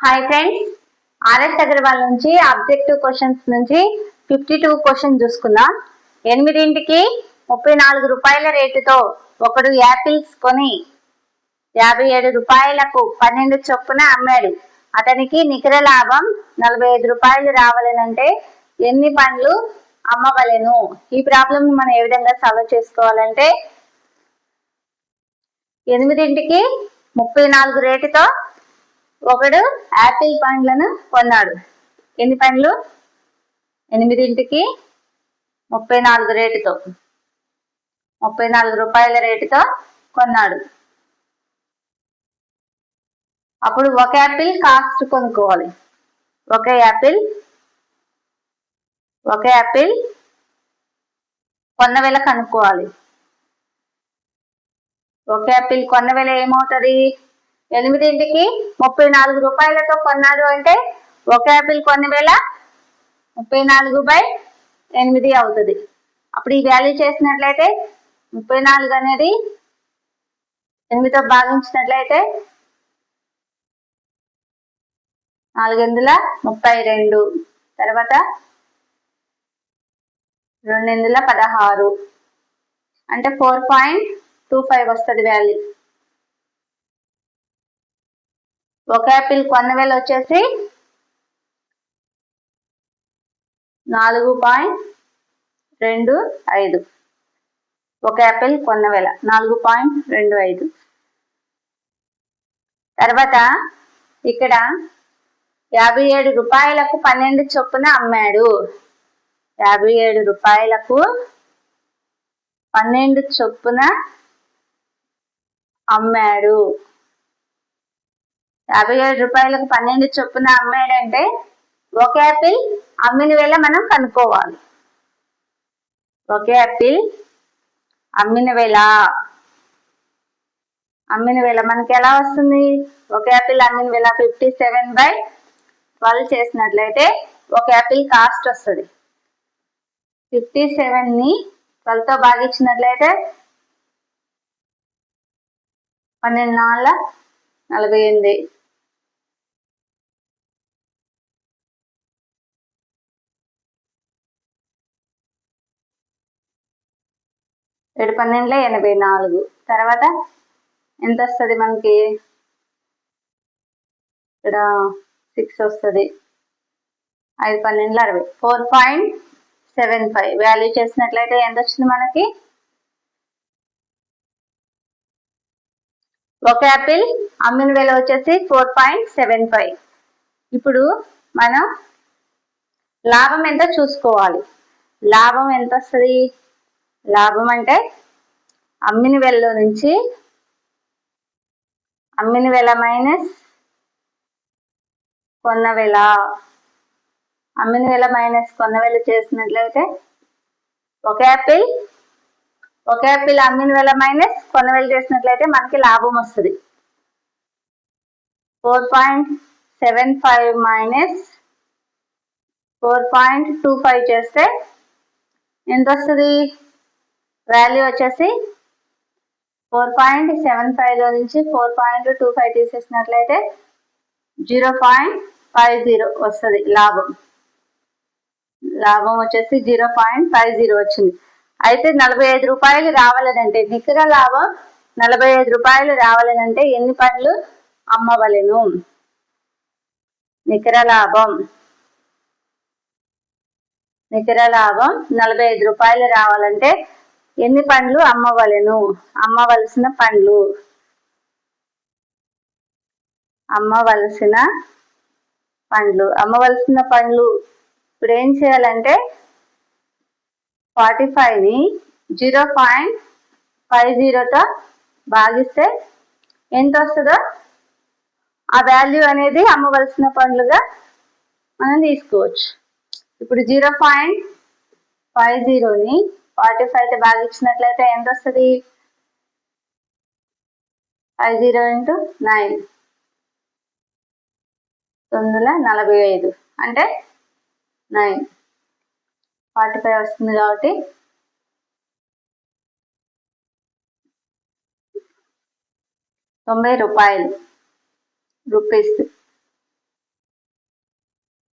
Hi friends, RS Agarwal నుంచి objective questions నుంచి 52 question చూసుకుందాం. 8ంటికి 34 రూపాయల రేటుతో ఒకడు యాపిల్స్ కొని 57 రూపాయలకు 12 చొప్పున అమ్మాడు. అతనికి నికర లాభం 45 రూపాయలు రావాలనంటే ఎన్ని పండ్లు అమ్మవలెను? ఈ ప్రాబ్లం మనం ఏ విధంగా సాల్వ్ చేసుకోవాలంటే 8ంటికి 34 రేటుతో ఒకడు యాపిల్ పండ్లను కొన్నాడు. ఎన్ని పండ్లు? 8ంటికి 34 రేటుతో 34 రూపాయల రేటుతో కొన్నాడు. అప్పుడు ఒక యాపిల్ కాస్ట్ కొనుక్కోవాలి. ఒక యాపిల్ కొన్న వెల కనుక్కోవాలి. ఒక యాపిల్ కొన్న వెల ఏమవుతుంది? 8ంటికి 34 రూపాయలతో కొన్నాడు అంటే ఒక యాపిల్ కొన్న వేల 34/8 అవుతుంది. అప్పుడు ఈ వాల్యూ చేసినట్లయితే 34 అనేది 8తో భాగించినట్లయితే 4×32, తర్వాత 2×16 అంటే 4.25 వస్తుంది వాల్యూ. ఒక యాపిల్ కొన్న వేల వచ్చేసి 4.25. ఒక యాపిల్ కొన్న వేల 4.25. తర్వాత ఇక్కడ 57 రూపాయలకు 12 చొప్పున అమ్మాడు. 57 రూపాయలకు 12 చొప్పున అమ్మాడు. 57 రూపాయలకు 12 చొప్పున అమ్మాడంటే ఒక యాపిల్ అమ్మిన వేళ మనం కనుక్కోవాలి. ఒక యాపిల్ అమ్మిన వేళ మనకి ఎలా వస్తుంది? ఒక యాపిల్ అమ్మిన వేళ 57/12 చేసినట్లయితే ఒక యాపిల్ కాస్ట్ వస్తుంది. 57ని 12తో భాగించినట్లయితే 12×4 = 48. ఏడు 12 84. తర్వాత ఎంత వస్తుంది మనకి? ఇక్కడ 6 వస్తుంది. 5 12 60. 4.75 వాల్యూ చేసినట్లయితే ఎంత వచ్చింది మనకి? ఒక యాపిల్ అమ్మిన వేల వచ్చేసి 4.75. ఇప్పుడు మనం లాభం ఎంత చూసుకోవాలి. లాభం ఎంత వస్తుంది? లాభం అంటే అమ్మిన వేలలో నుంచి అమ్మిన వేల మైనస్ కొన్న వేల. అమ్మిన వేల మైనస్ కొన్న వేల చేసినట్లయితే ఒక యాపిల్ అమ్మిన వేల మైనస్ కొన్న వేల చేసినట్లయితే మనకి లాభం వస్తుంది. 4.75 మైనస్ 4.25 చేస్తే ఎంత వస్తుంది? వాల్యూ వచ్చేసి 4.75లో నుంచి 4.25 తీసేసినట్లయితే 0.50 వస్తుంది లాభం. లాభం వచ్చేసి 0.50 వచ్చింది. అయితే 45 రూపాయలు రావాలనంటే నికర లాభం 45 రూపాయలు రావాలనంటే ఎన్ని పండ్లు అమ్మవలెను? నికర లాభం 45 రూపాయలు రావాలంటే ఎన్ని పండ్లు అమ్మవలెను? అమ్మవలసిన పండ్లు ఇప్పుడు ఏం చేయాలంటే 45ని 0.50తో భాగిస్తే ఎంత వస్తుందో ఆ వాల్యూ అనేది అమ్మవలసిన పండ్లుగా మనం తీసుకోవచ్చు. ఇప్పుడు 0.50ని 45తో భాగించినట్లయితే ఎంత వస్తుంది? 50 × 9 9×45 అంటే 9. 45 వస్తుంది కాబట్టి 90 రూపాయలు. రూపీస్.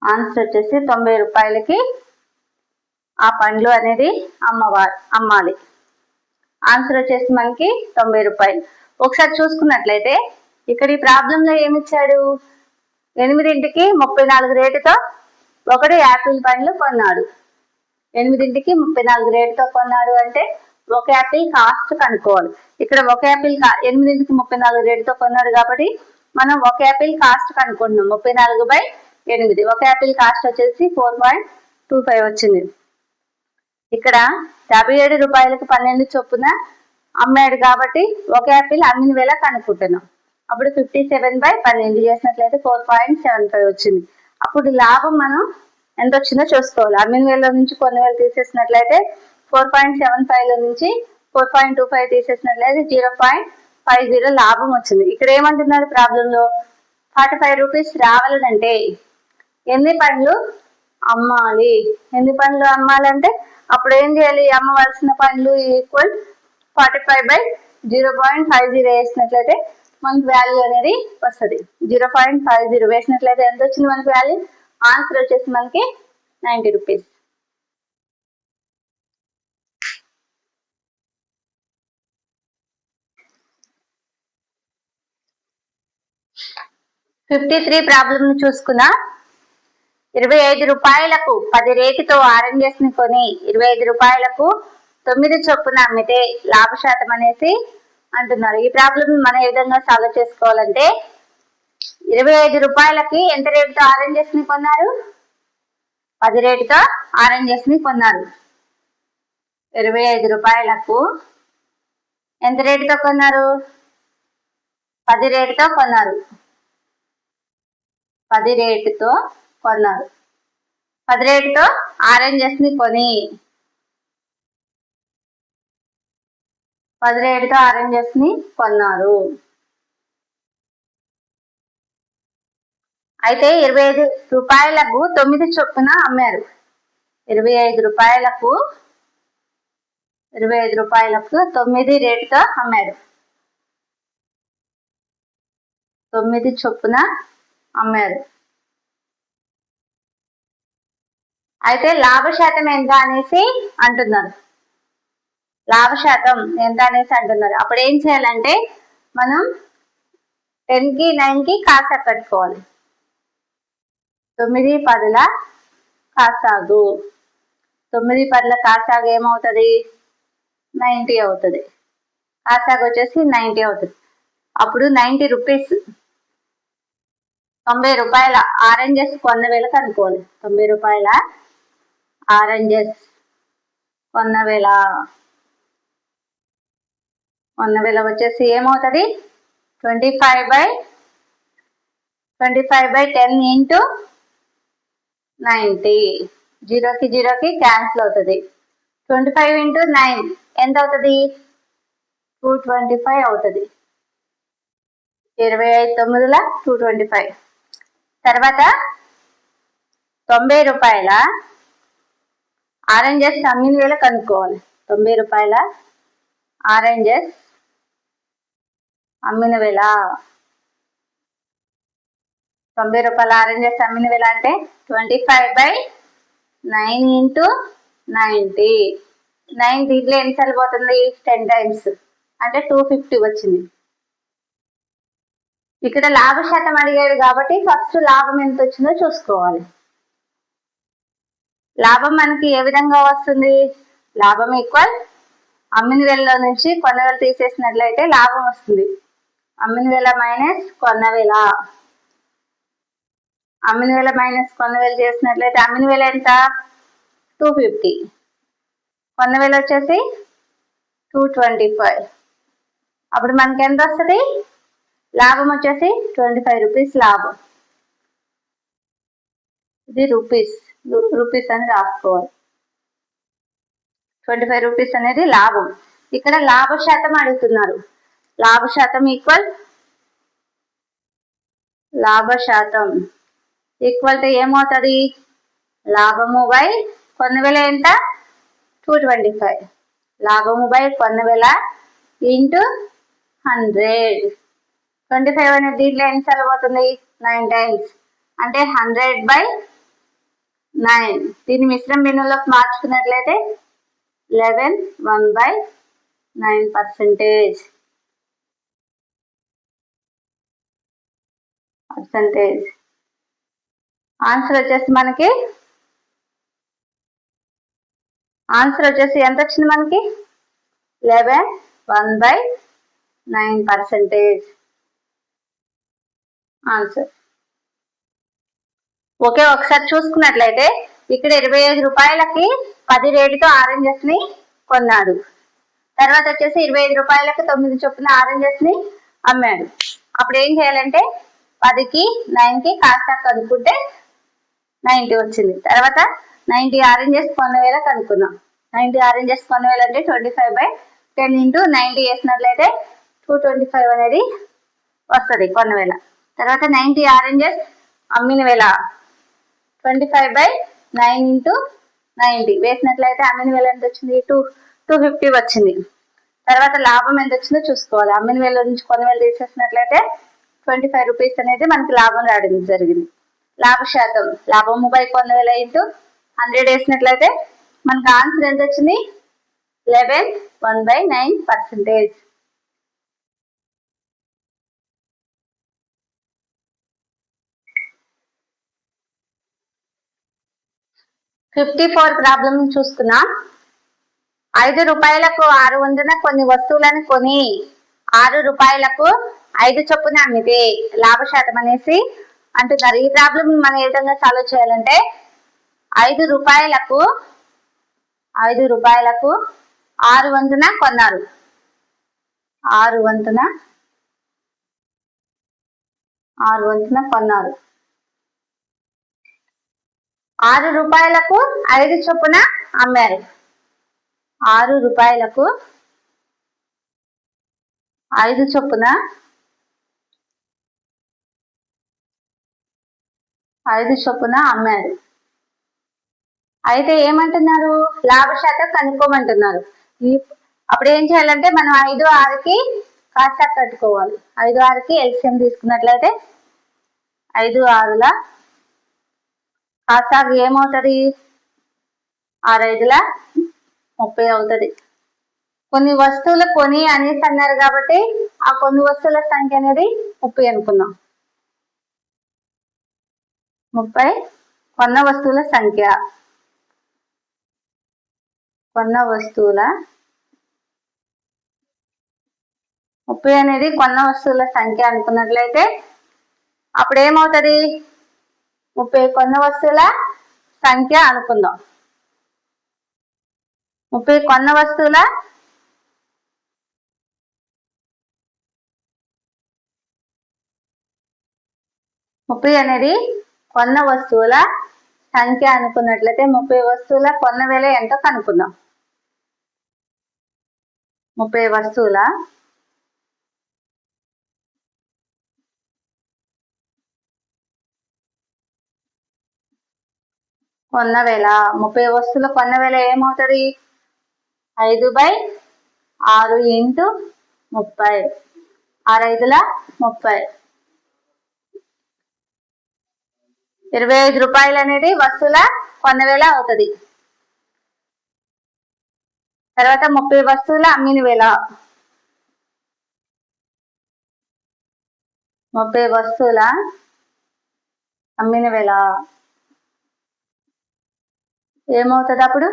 ఆన్సర్ వచ్చేసి 90 రూపాయలకి ఆ పండ్లు అనేది అమ్మాలి. ఆన్సర్ వచ్చేసి మనకి 90 రూపాయలు. ఒకసారి చూసుకున్నట్లయితే ఇక్కడ ఈ ప్రాబ్లంలో ఏమిచ్చాడు, 8కి 34 రేటుతో ఒకడు యాపిల్ పండ్లు కొన్నాడు. 8కి 34 రేటుతో కొన్నాడు అంటే ఒక యాపిల్ కాస్ట్ కనుక్కోవాలి. ఇక్కడ ఒక యాపిల్ 8కి 34 రేటుతో కొన్నాడు కాబట్టి మనం ఒక యాపిల్ కాస్ట్ కనుక్కుంటున్నాం. 34/8. ఒక యాపిల్ కాస్ట్ వచ్చేసి 4.25 వచ్చింది. ఇక్కడ 57 రూపాయలకు 12 చొప్పున అమ్మాడు కాబట్టి ఒక యాపిల్ అమ్మిన వేళ కనుక్కుంటున్నాం. అప్పుడు 57/12 చేసినట్లయితే 4.75 వచ్చింది. అప్పుడు లాభం మనం ఎంత వచ్చిందో చూసుకోవాలి. అమ్మిన వేల నుంచి కొన్ని వేలు తీసేసినట్లయితే 4.75 నుంచి 4.25 తీసేసినట్లయితే 0.50 లాభం వచ్చింది. ఇక్కడ ఏమంటున్నారు ప్రాబ్లంలో, 45 రూపీస్ రావాలంటే ఎన్ని పండ్లు అమ్మాలి? ఎన్ని పండ్లు అమ్మాలంటే అప్పుడు ఏం చేయాలి, అమ్మవలసిన పండ్లు ఈక్వల్ 45/0.50 వేసినట్లయితే మనకు వాల్యూ అనేది వస్తుంది. 0.50 వేసినట్లయితే ఎంత వచ్చింది మనకి వాల్యూ? ఆన్సర్ వచ్చేసి మనకి 90 రూపీస్. ప్రాబ్లం చూసుకున్నా. 25 రూపాయలకు 10 రేటుతో ఆరెంజెస్ ని కొని 25 రూపాయలకు 9 చొప్పున అమ్మితే లాభ శాతం అనేసి అంటున్నారు. ఈ ప్రాబ్లం మనం ఏ విధంగా సాల్వ్ చేసుకోవాలంటే, 25 రూపాయలకి ఎంత రేటుతో ఆరెంజెస్ ని కొన్నారు? 10 రేటుతో ఆరెంజెస్ ని కొన్నారు. 25 రూపాయలకు ఎంత రేటుతో కొన్నారు? 10 రేటుతో కొన్నారు. 10 రేటుతో కొన్నారు. 10 రేటుతో ఆరెంజెస్ ని కొని 10 రేటుతో ఆరెంజెస్ ని కొన్నారు. అయితే 25 రూపాయలకు 9 చొప్పున అమ్మారు. 25 రూపాయలకు 9 రేటుతో అమ్మారు. 9 చొప్పున అమ్మారు. అయితే లాభ శాతం ఎంత అనేసి అంటున్నారు. లాభ శాతం ఎంత అనేసి అంటున్నారు. అప్పుడు ఏం చేయాలంటే మనం 10కి 9కి కాసా కట్టుకోవాలి. 9 10ల కాసాగు. 9 10ల కాసాగు ఏమవుతుంది? 90 అవుతుంది. కాసాగు వచ్చేసి 90 అవుతుంది. అప్పుడు 90 రూపీస్, 90 రూపాయల ఆరెంజెస్ కొన్న వేళ కనుక్కోవాలి. 90 రూపాయల ఆరెంజెస్ కొన్న వేళ వచ్చేసి ఏమవుతుంది? 25/10 ఇంటూ 90. 0కి 0కి క్యాన్సిల్ అవుతుంది. 25 ఇంటూ 9 ఎంత అవుతుంది? 225 అవుతుంది. 25 9ల 225. తర్వాత 90 రూపాయల ఆరెంజెస్ అమ్మిన వేళ కనుక్కోవాలి. 90 రూపాయల ఆరెంజెస్ అమ్మిన వేళ. 90 రూపాయల ఆరెంజెస్ అమ్మిన వేళ అంటే 25/9 ఇంటూ 90. 9 దీంట్లో ఎన్నిసార్లు పోతుంది? 10 టైమ్స్ అంటే 250 వచ్చింది. ఇక్కడ లాభ శాతం అడిగాడు కాబట్టి ఫస్ట్ లాభం ఎంత వచ్చిందో చూసుకోవాలి. లాభం మనకి ఏ విధంగా వస్తుంది? లాభం ఈక్వల్ అమ్మిన వేలలో నుంచి కొన్న వేల తీసేసినట్లయితే లాభం వస్తుంది. అమ్మిన వేల మైనస్ కొన్న వేల. అమ్మిన వేల మైనస్ కొన్న వేల చేసినట్లయితే అమ్మిన వేల ఎంత? 250. కొన్న వేల వచ్చేసి 225. అప్పుడు మనకి ఎంత వస్తుంది? లాభం వచ్చేసి 25 రూపీస్ లాభం. ఇది రూపీస్ అని రాసుకోవాలి. 25 రూపీస్ అనేది లాభం. ఇక్కడ లాభ శాతం అడుగుతున్నారు. లాభ శాతం ఈక్వల్ టు ఏమవుతుంది? లాభము బై కొన్న వేల ఎంత? 225. లాభము బై కొన్న వేల ఇంటూ 100. 25 అనేది దీంట్లో ఎన్నిసార్లు పోతుంది? 9 టైమ్స్. అంటే 100/9. దీన్ని మిశ్రమ భిన్నంలోకి మార్చుకున్నట్లయితే 11 1/9%. ఆన్సర్ వచ్చేసి ఎంత వచ్చింది మనకి? 11 1/9%. ఆన్సర్. ఓకే, ఒకసారి చూసుకున్నట్లయితే ఇక్కడ 25 రూపాయలకి 10 రేటుతో ఆరెంజెస్ ని కొన్నాడు. తర్వాత వచ్చేసి 25 రూపాయలకి 9 చొప్పున ఆరెంజెస్ ని అమ్మాడు. అప్పుడు ఏం చేయాలంటే 10కి 9కి కాస్త కనుక్కుంటే 90 వచ్చింది. తర్వాత 90 ఆరెంజెస్ కొన్న వేళ కనుక్కున్నాం. 90 ఆరెంజెస్ కొన్న వేళ అంటే 25/10 ఇంటూ 90 వేసినట్లయితే 225 అనేది వస్తుంది కొన్న వేళ. తర్వాత 90 ఆరెంజెస్ అమ్మిన వేళ 25/9 ఇంటూ 90 వేసినట్లయితే అమ్మిన వేళ ఎంత వచ్చింది? 250 వచ్చింది. తర్వాత లాభం ఎంత వచ్చిందో చూసుకోవాలి. అమ్మిన వేళ నుంచి కొన్న వేళ తీసేసినట్లయితే 25 రూపీస్ అనేది మనకి లాభం రావడం జరిగింది. లాభ శాతం, లాభము బై కొన్న వేళ ఇంటూ 100 వేసినట్లయితే మనకి ఆన్సర్ ఎంత వచ్చింది? 11 1/9%. 54 ప్రాబ్లం చూస్తున్నాం. 5 రూపాయలకు 600 కొన్ని వస్తువులను కొని 6 రూపాయలకు 5 చొప్పున అమ్మితే లాభ శాతం అనేసి అంటున్నారు. ఈ ప్రాబ్లం మనం ఏ విధంగా సాల్వ్ చేయాలంటే 5 రూపాయలకు 600 కొన్నారు. 600 కొన్నారు. 6 రూపాయలకు 5 చొప్పున అమ్మారు. 6 రూపాయలకు 5 చొప్పున అమ్మారు. అయితే ఏమంటున్నారు? లాభ శాతం కనుక్కోమంటున్నారు. అప్పుడు ఏం చేయాలంటే మనం 5 6కి కాస్త కట్టుకోవాలి. 5 6కి ఎల్సిఎం తీసుకున్నట్లయితే 5 6ల కాస్త ఏమవుతుంది? 6 5ల 30 అవుతుంది. కొన్ని వస్తువులు కొని అనేసి అన్నారు కాబట్టి ఆ కొన్ని వస్తువుల సంఖ్య అనేది 30 అనుకుందాం. 30 కొన్న వస్తువుల సంఖ్య. 30 అనేది కొన్న వస్తువుల సంఖ్య అనుకున్నట్లయితే అప్పుడు ఏమవుతుంది? 30 కొన్న వస్తువుల సంఖ్య అనుకుందాం. 30 కొన్న వస్తువుల అనేది కొన్న వస్తువుల సంఖ్య అనుకున్నట్లయితే 30 వస్తువుల కొన్న వేల ఎంతో కనుక్కుందాం. 30 వస్తువుల కొన్న వేల 30 వస్తువుల కొన్న వేల ఏమవుతుంది? 5/6 ఇంటూ 30. 6 5ల 30. 25 రూపాయలు అనేది వస్తువుల కొన్న వేల అవుతుంది. తర్వాత 30 వస్తువుల అమ్మిన వేల. 30 వస్తువుల అమ్మిన వేల ఏమవుతుంది? అప్పుడు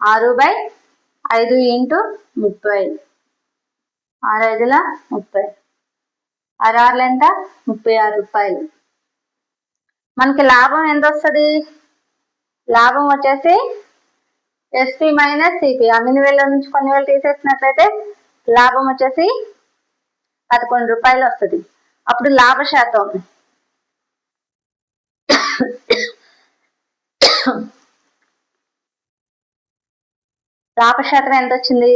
6/5 ఇంటూ 30. 6 5ల 30. 6 6లు ఎంత? 36 రూపాయలు. మనకి లాభం ఎంత వస్తుంది? లాభం వచ్చేసి ఎస్పీ మైనస్ సిపి. అమ్మిన వేల నుంచి కొన్ని వేలు తీసేసినట్లయితే లాభం వచ్చేసి 11 రూపాయలు వస్తుంది. అప్పుడు లాభ శాతం ఎంత వచ్చింది?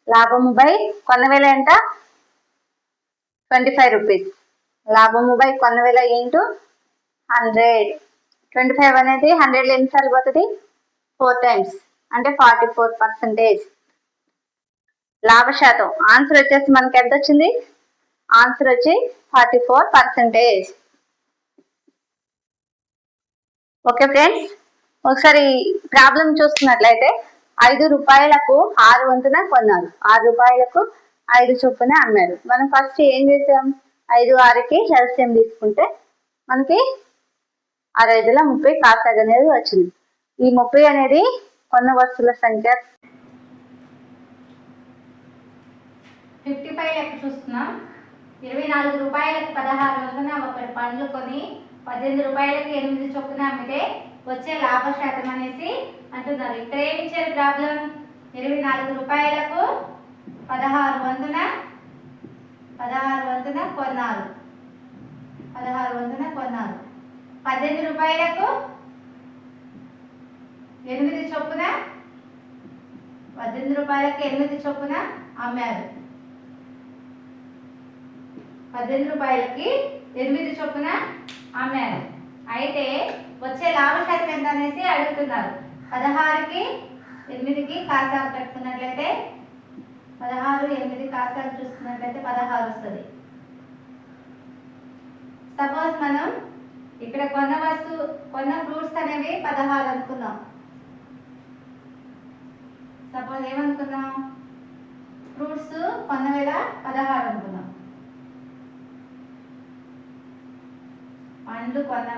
లాభము బై కొన్న వేల ఎంత? 25 రూపీస్. లాభము బై కొన్న వేల ఇంటూ 100. 25 అనేది 100లో ఎన్నిసార్లు పోతుంది? 4 టైమ్స్. అంటే 44%. లాభ శాతం ఆన్సర్ వచ్చేసి మనకి ఎంత వచ్చింది? ఆన్సర్ వచ్చి 44%. ఓకే ఫ్రెండ్స్, ఒకసారి ప్రాబ్లం చూస్తున్నట్లయితే 5 రూపాయలకు 6 వంతున కొన్నారు, 6 రూపాయలకు 5 చొప్పున అమ్మారు. మనం ఫస్ట్ ఏం చేసాం, 5 6కి ఎల్సిఎం తీసుకుంటే మనకి 6 30 కాసాగ్ అనేది వచ్చింది. ఈ 30 అనేది కొన్న వస్తువుల సంఖ్య. 55 లెక్క చూస్తున్నాం. 24 రూపాయలకు 16 వంతున ఒకటి పండ్లు కొని 18 రూపాయలకి 8 చొప్పున అమ్మితే వచ్చే లాభ శాతం అనేసి అంటున్నారు. ఇక్కడ ఏమి ఇచ్చారు ప్రాబ్లం, 24 రూపాయలకు 16 వంతున కొన్నారు, 16 వంతున కొన్నారు. 18 రూపాయలకు 8 చొప్పున, 18 రూపాయలకి 8 చొప్పున అమ్మారు. 18 రూపాయలకి 8 చొప్పున అమ్మారు. అయితే వచ్చే లాభ శాతం ఎంత అనేసి అడుగుతున్నారు. 16కి 8కి కాసాగు పెట్టుకున్నట్లయితే 16 8 కాసాగు చూసుకున్నట్లయితే 16 వస్తుంది. సపోజ్ మనం ఇక్కడ కొన్న ఫ్రూట్స్ అనేవి 16 అనుకుందాం. సపోజ్ ఏమనుకుందాం, ఫ్రూట్స్ కొన్న వేళ 16 అనుకుందాం. పండ్లు కొన్న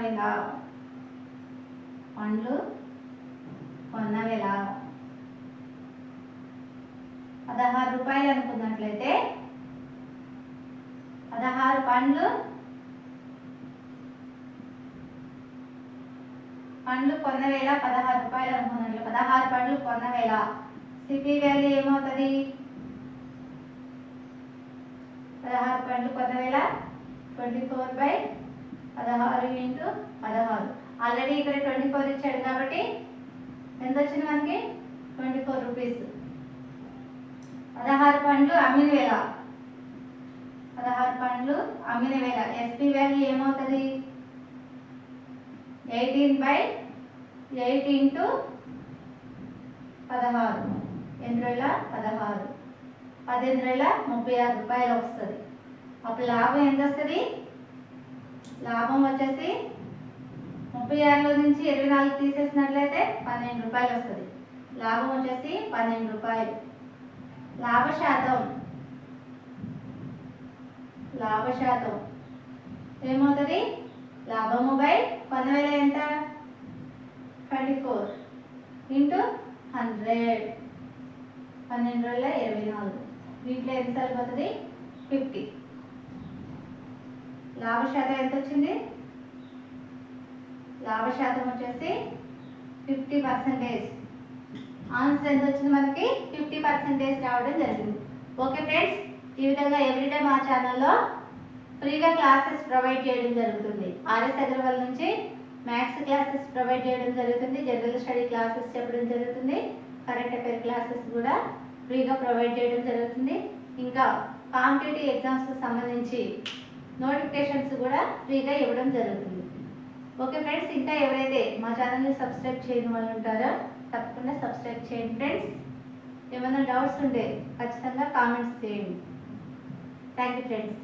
వేళ 16 రూపాయలు అనుకున్నట్లయితే 16 పండ్లు కొన్న వేళ 16 రూపాయలు అనుకున్నట్లు 16 పండ్లు కొన్న వేళ సిపి వాల్యూ ఏమవుతుంది, 16 పండ్లు కొన్న వేళ 24/16 ఇంటూ 16. ఆల్రెడీ ఇక్కడ 24 ఇచ్చాడు కాబట్టి ఎంత వచ్చింది మనకి, 24 రూపీస్. 16 పండ్లు అమ్మిన వేళ, 16 పండ్లు అమ్మిన వేళ ఎస్పి వాల్యూ ఏమవుతుంది, 18/8 ఇంటూ 16, 8 16, 36 రూపాయలు వస్తుంది. అప్పుడు లాభం ఎంత వస్తుంది, లాభం వచ్చేసి 36లో నుంచి 24 తీసేసినట్లయితే 12 రూపాయలు వస్తుంది. లాభం వచ్చేసి 12 రూపాయలు. లాభ శాతం ఏమవుతుంది, లాభము బై కొన్న వేళ ఎంత, 24 ఇంటూ 100, 12/24. దీంట్లో ఎంత సరిపోతుంది, 50. లాభ శాతం ఎంత వచ్చింది, లాభ శాతం వచ్చేసి 50%. ఆన్సర్ ఎంత వచ్చింది మనకి, 50% రావడం జరిగింది. ఓకే ఫ్రెండ్స్, ఈ విధంగా ఎవ్రీడే మా ఛానల్లో ఫ్రీగా క్లాసెస్ ప్రొవైడ్ చేయడం జరుగుతుంది. ఆర్ఎస్ అగర్వాల్ నుంచి మ్యాథ్స్ క్లాసెస్ ప్రొవైడ్ చేయడం జరుగుతుంది, జనరల్ స్టడీ క్లాసెస్ చెప్పడం జరుగుతుంది, కరెంట్ అఫైర్ క్లాసెస్ కూడా ఫ్రీగా ప్రొవైడ్ చేయడం జరుగుతుంది. ఇంకా కాంపిటేటివ్ ఎగ్జామ్స్కి సంబంధించి నోటిఫికేషన్స్ కూడా ఫ్రీగా ఇవ్వడం జరుగుతుంది. ఓకే ఫ్రెండ్స్, ఇంకా ఎవరైతే మా ఛానల్ని సబ్స్క్రైబ్ చేయని వాళ్ళు ఉంటారో తప్పకుండా సబ్స్క్రైబ్ చేయండి ఫ్రెండ్స్. ఏమైనా డౌట్స్ ఉంటే ఖచ్చితంగా కామెంట్స్ చేయండి. Thank you friends.